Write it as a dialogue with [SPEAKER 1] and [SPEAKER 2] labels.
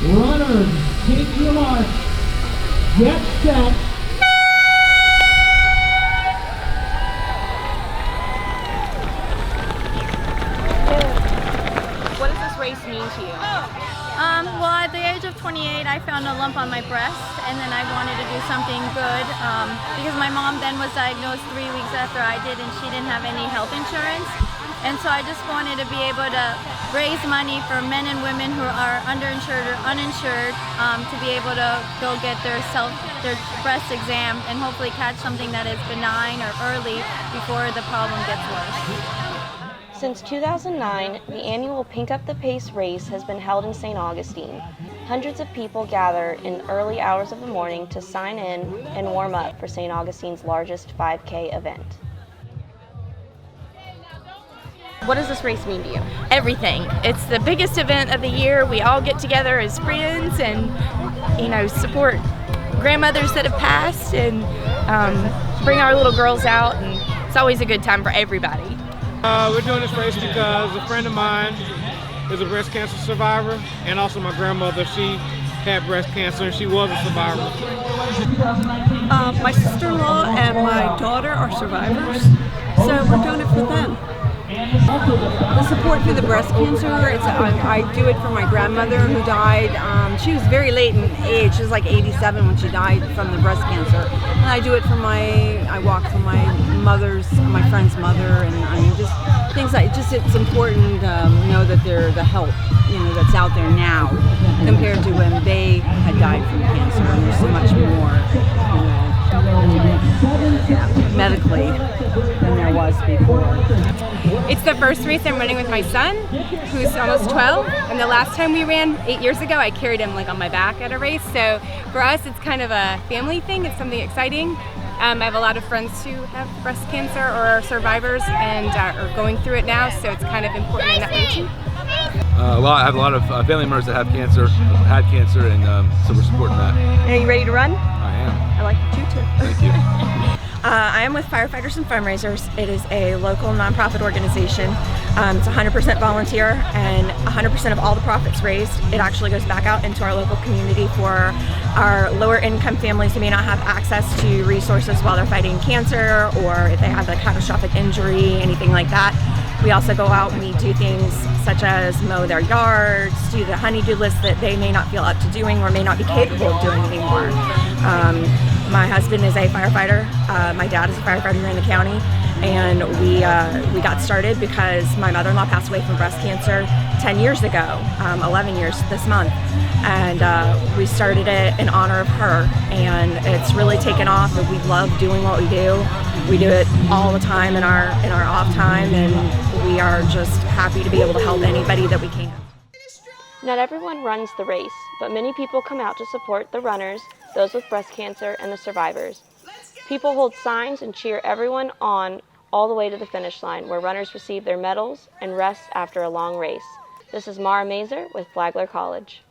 [SPEAKER 1] Runners, take your mark. Get set.
[SPEAKER 2] What does this race mean to you?
[SPEAKER 3] Well, at the age of 28, I found a lump on my breast, and then I wanted to do something good because my mom then was diagnosed 3 weeks after I did, and she didn't have any health insurance. And so I just wanted to be able to raise money for men and women who are underinsured or uninsured to be able to go get their breast exam and hopefully catch something that is benign or early before the problem gets worse.
[SPEAKER 4] Since 2009, the annual Pink Up the Pace race has been held in St. Augustine. Hundreds of people gather in early hours of the morning to sign in and warm up for St. Augustine's largest 5K event.
[SPEAKER 2] What does this race mean to you?
[SPEAKER 5] Everything. It's the biggest event of the year. We all get together as friends and, support grandmothers that have passed and bring our little girls out, and it's always a good time for everybody.
[SPEAKER 6] We're doing this race because a friend of mine is a breast cancer survivor, and also my grandmother, she had breast cancer and she was a survivor.
[SPEAKER 7] My sister-in-law and my daughter are survivors, so we're doing it for them. The support for the breast cancer, I do it for my grandmother who died. She was very late in age. She was like 87 when she died from the breast cancer. And I do it for I walk for my my friend's mother, and just things like, it's important to know that the help, that's out there now compared to when they had died from cancer, and there's so much more, medically than there was before.
[SPEAKER 8] It's the first race I'm running with my son, who's almost 12, and the last time we ran 8 years ago, I carried him on my back at a race. So for us, it's kind of a family thing. It's something exciting. I have a lot of friends who have breast cancer or are survivors and are going through it now, so it's kind of important in that way too.
[SPEAKER 9] I have a lot of family members that had cancer, and so we're supporting that.
[SPEAKER 2] Are you ready to run?
[SPEAKER 9] I am.
[SPEAKER 2] I like you too.
[SPEAKER 9] Thank you.
[SPEAKER 5] I am with Firefighters and Fundraisers. It is a local nonprofit organization. It's 100% volunteer, and 100% of all the profits raised, it actually goes back out into our local community for our lower income families who may not have access to resources while they're fighting cancer, or if they have a catastrophic injury, anything like that. We also go out and we do things such as mow their yards, do the honey-do list that they may not feel up to doing or may not be capable of doing anymore. My husband is a firefighter. My dad is a firefighter here in the county, and we got started because my mother-in-law passed away from breast cancer 10 years ago, 11 years this month, and we started it in honor of her, and it's really taken off, and we love doing what we do. We do it all the time in our off time, and we are just happy to be able to help anybody that we can.
[SPEAKER 4] Not everyone runs the race, but many people come out to support the runners, those with breast cancer, and the survivors. People hold signs and cheer everyone on all the way to the finish line, where runners receive their medals and rest after a long race. This is Mazar with Flagler College.